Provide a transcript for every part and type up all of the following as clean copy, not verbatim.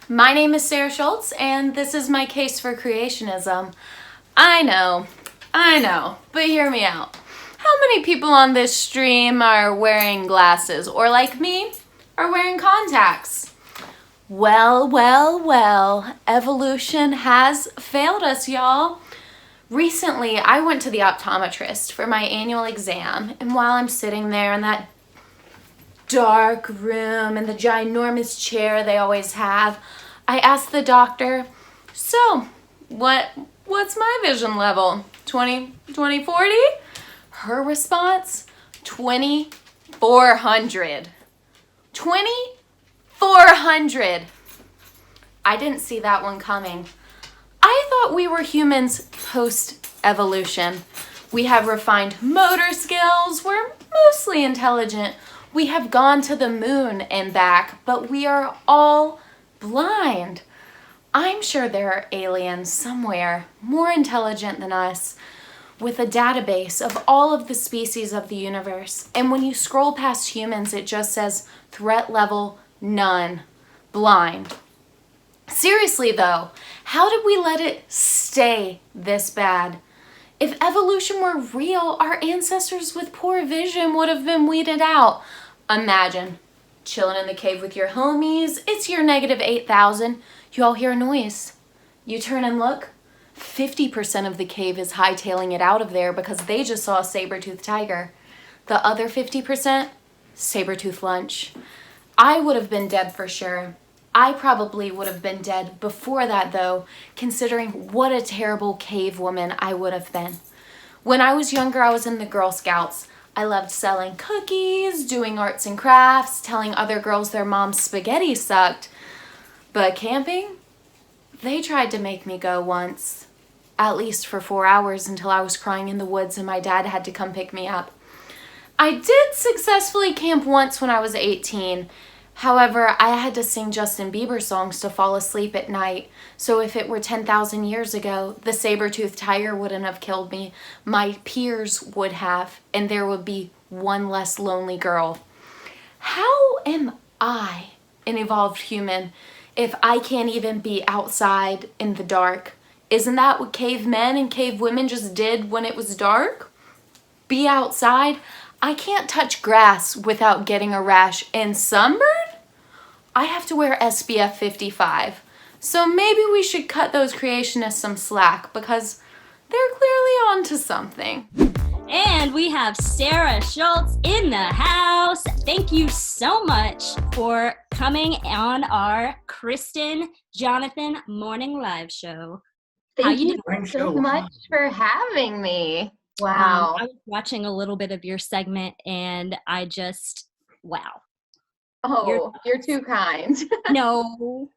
My name is Sarah Schultz, and this is my case for creationism. I know, but hear me out. How many people on this stream are wearing glasses, or like me, are wearing contacts? Well, evolution has failed us, y'all. Recently, I went to the optometrist for my annual exam, and while I'm sitting there in that dark room in the ginormous chair they always have, I asked the doctor, so what's my vision level? 20/40? Her response, 2400. 2400. I didn't see that one coming. I thought we were humans post-evolution. We have refined motor skills, we're mostly intelligent, we have gone to the moon and back, but we are all blind. I'm sure there are aliens somewhere more intelligent than us, with a database of all of the species of the universe. And when you scroll past humans, it just says threat level none, blind. Seriously though, how did we let it stay this bad? If evolution were real, our ancestors with poor vision would have been weeded out. Imagine chilling in the cave with your homies. It's your -8,000. You all hear a noise. You turn and look. 50% of the cave is hightailing it out of there because they just saw a saber-toothed tiger. The other 50%, saber-toothed lunch. I would have been dead for sure. I probably would have been dead before that though, considering what a terrible cave woman I would have been. When I was younger, I was in the Girl Scouts. I loved selling cookies, doing arts and crafts, telling other girls their mom's spaghetti sucked. But camping? They tried to make me go once. At least for 4 hours until I was crying in the woods and my dad had to come pick me up. I did successfully camp once when I was 18. However, I had to sing Justin Bieber songs to fall asleep at night. So if it were 10,000 years ago, the saber-toothed tiger wouldn't have killed me. My peers would have, and there would be one less lonely girl. How am I an evolved human if I can't even be outside in the dark? Isn't that what cavemen and cavewomen just did when it was dark? Be outside? I can't touch grass without getting a rash and sunburn? I have to wear SPF 55. So maybe we should cut those creationists some slack because they're clearly onto something. And we have Sarah Schultz in the house. Thank you so much for coming on our Kristen Jonathan Morning Live Show. Thank you so much for having me. Wow. I was watching a little bit of your segment and I just, wow. Oh, you're too kind. No.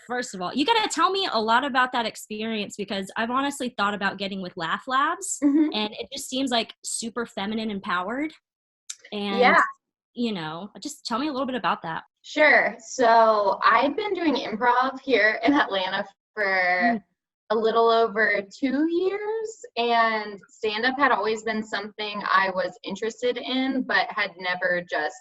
First of all, you got to tell me a lot about that experience because I've honestly thought about getting with Laugh Labs and it just seems like super feminine empowered. And, just tell me a little bit about that. Sure. So I've been doing improv here in Atlanta for a little over 2 years, and stand-up had always been something I was interested in, but had never just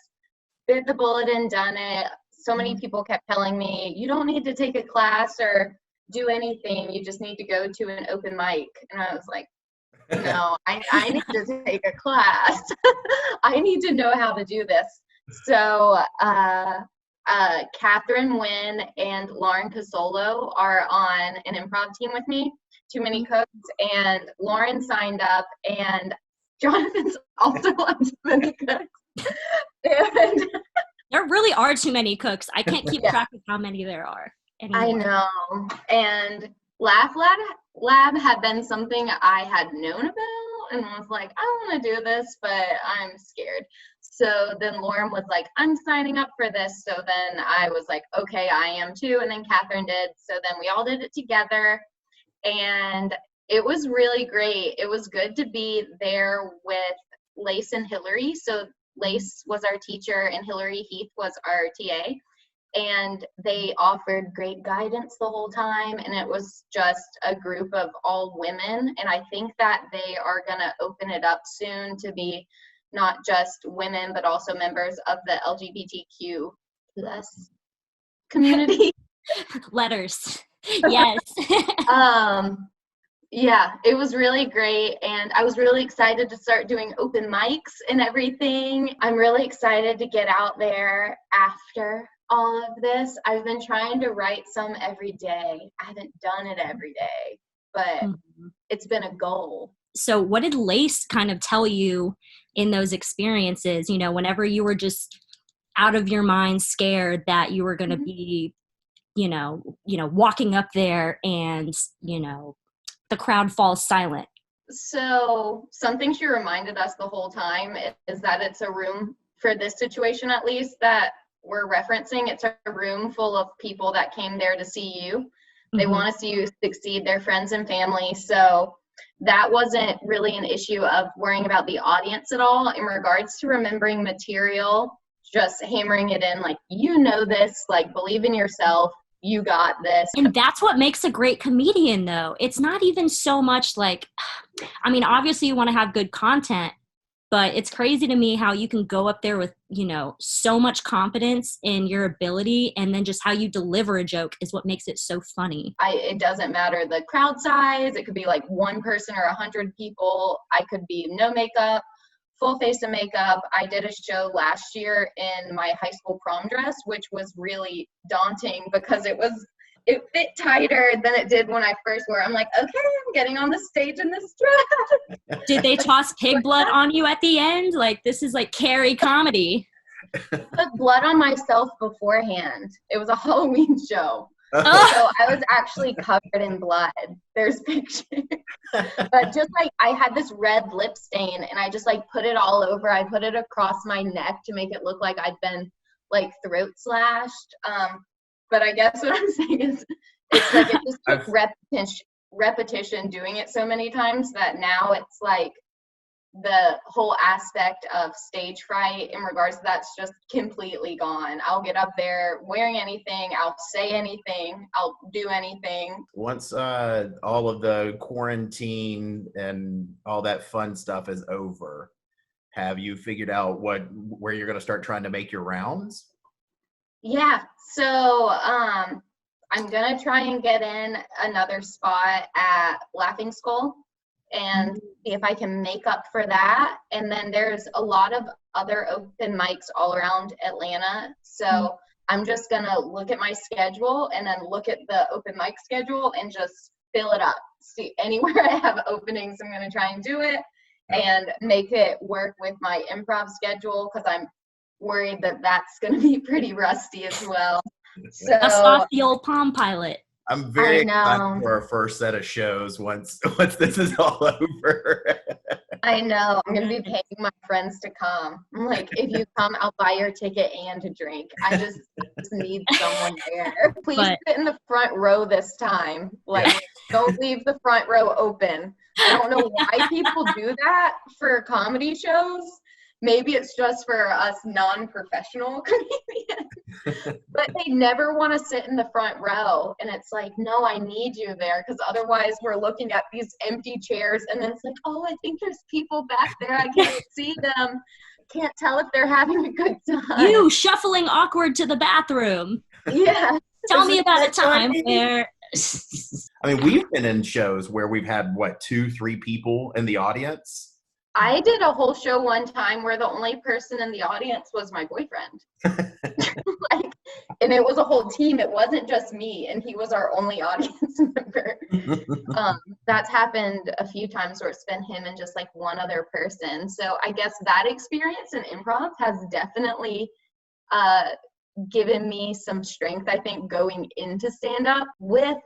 bit the bullet and done it. So many people kept telling me, you don't need to take a class or do anything. You just need to go to an open mic. And I was like, no, I need to take a class. I need to know how to do this. So Catherine Wynn and Lauren Casolo are on an improv team with me, Too Many Cooks, and Lauren signed up, and Jonathan's also on Too Many Cooks. And there really are too many cooks. I can't keep track of how many there are anymore. I know. And Laugh Lab had been something I had known about and was like, I want to do this, but I'm scared. So then Lauren was like, I'm signing up for this. So then I was like, okay, I am too. And then Catherine did. So then we all did it together. And it was really great. It was good to be there with Lace and Hillary. So Lace was our teacher and Hillary Heath was our TA. And they offered great guidance the whole time. And it was just a group of all women. And I think that they are going to open it up soon to be not just women, but also members of the LGBTQ plus community. Letters. Yes. Yeah, it was really great, and I was really excited to start doing open mics and everything. I'm really excited to get out there after all of this. I've been trying to write some every day. I haven't done it every day, but it's been a goal. So what did Lace kind of tell you in those experiences, whenever you were just out of your mind, scared that you were going to be, walking up there and, the crowd falls silent? So something she reminded us the whole time is that it's a room, for this situation at least, that we're referencing. It's a room full of people that came there to see you. They want to see you succeed, their friends and family. So that wasn't really an issue of worrying about the audience at all. In regards to remembering material, just hammering it in, like, this, like, believe in yourself. You got this. And that's what makes a great comedian, though. It's not even so much like, obviously you want to have good content, but it's crazy to me how you can go up there with, so much confidence in your ability, and then just how you deliver a joke is what makes it so funny. It doesn't matter the crowd size. It could be like one person or 100 people. I could be no makeup, full face of makeup. I did a show last year in my high school prom dress, which was really daunting because it fit tighter than it did when I first wore it. I'm like, okay, I'm getting on the stage in this dress. Did they toss pig blood on you at the end? Like, this is like Carrie comedy. I put blood on myself beforehand. It was a Halloween show. So I was actually covered in blood. There's pictures. But just like, I had this red lip stain and I just like put it all over. I put it across my neck to make it look like I'd been like throat slashed. But I guess what I'm saying is it's like it just took repetition doing it so many times that now it's like the whole aspect of stage fright in regards to that's just completely gone. I'll get up there wearing anything, I'll say anything, I'll do anything. Once all of the quarantine and all that fun stuff is over, have you figured out where you're going to start trying to make your rounds? Yeah, so I'm going to try and get in another spot at Laughing Skull and see if I can make up for that. And then there's a lot of other open mics all around Atlanta. So I'm just going to look at my schedule and then look at the open mic schedule and just fill it up. See, anywhere I have openings, I'm going to try and do it and make it work with my improv schedule because I'm worried that that's going to be pretty rusty as well. So dust off the old Palm Pilot. I'm very excited for our first set of shows once this is all over. I know. I'm going to be paying my friends to come. I'm like, if you come, I'll buy your ticket and a drink. I just need someone there. Please sit in the front row this time. Like, don't leave the front row open. I don't know why people do that for comedy shows. Maybe it's just for us non-professional comedians, but they never want to sit in the front row. And it's like, no, I need you there because otherwise we're looking at these empty chairs and then it's like, oh, I think there's people back there. I can't see them. Can't tell if they're having a good time. You shuffling awkward to the bathroom. Yeah. Tell me about a time where... I mean, we've been in shows where we've had, 2-3 people in the audience. I did a whole show one time where the only person in the audience was my boyfriend. And it was a whole team. It wasn't just me, and he was our only audience member. That's happened a few times where it's been him and just like one other person. So I guess that experience in improv has definitely given me some strength, I think, going into stand-up. With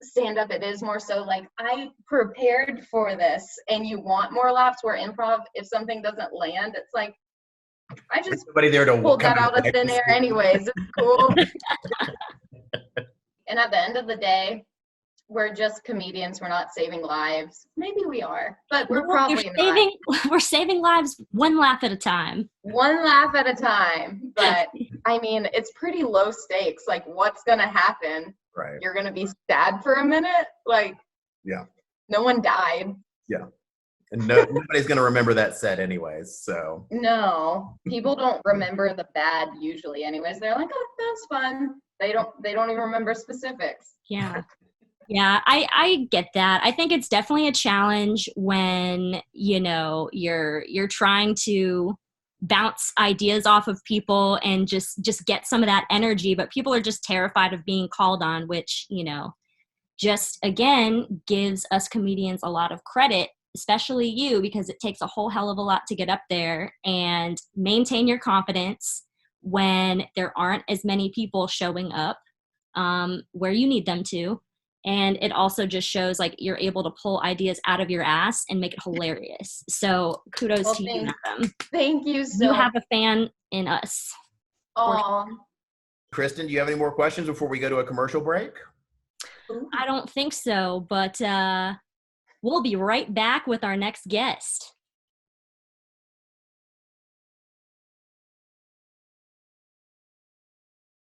stand-up, it is more so like I prepared for this and you want more laughs, where improv, if something doesn't land, it's like I just there to pulled that out of thin air anyways. It's cool. And at the end of the day, we're just comedians. We're not saving lives. Maybe we are, but we're probably not. We're saving lives one laugh at a time. One laugh at a time. But I mean, it's pretty low stakes. Like, what's going to happen? Right. You're going to be sad for a minute? Like, no one died. Yeah. And nobody's going to remember that set anyways, so. No. People don't remember the bad usually anyways. They're like, oh, that was fun. They don't even remember specifics. Yeah. Yeah, I get that. I think it's definitely a challenge when, you know, you're trying to bounce ideas off of people and just get some of that energy, but people are just terrified of being called on, which, you know, just again gives us comedians a lot of credit, especially you, because it takes a whole hell of a lot to get up there and maintain your confidence when there aren't as many people showing up where you need them to. And it also just shows like you're able to pull ideas out of your ass and make it hilarious. So kudos to you, madam. Thank you so You have a fan in us. Oh. Kristen, do you have any more questions before we go to a commercial break? I don't think so, but we'll be right back with our next guest.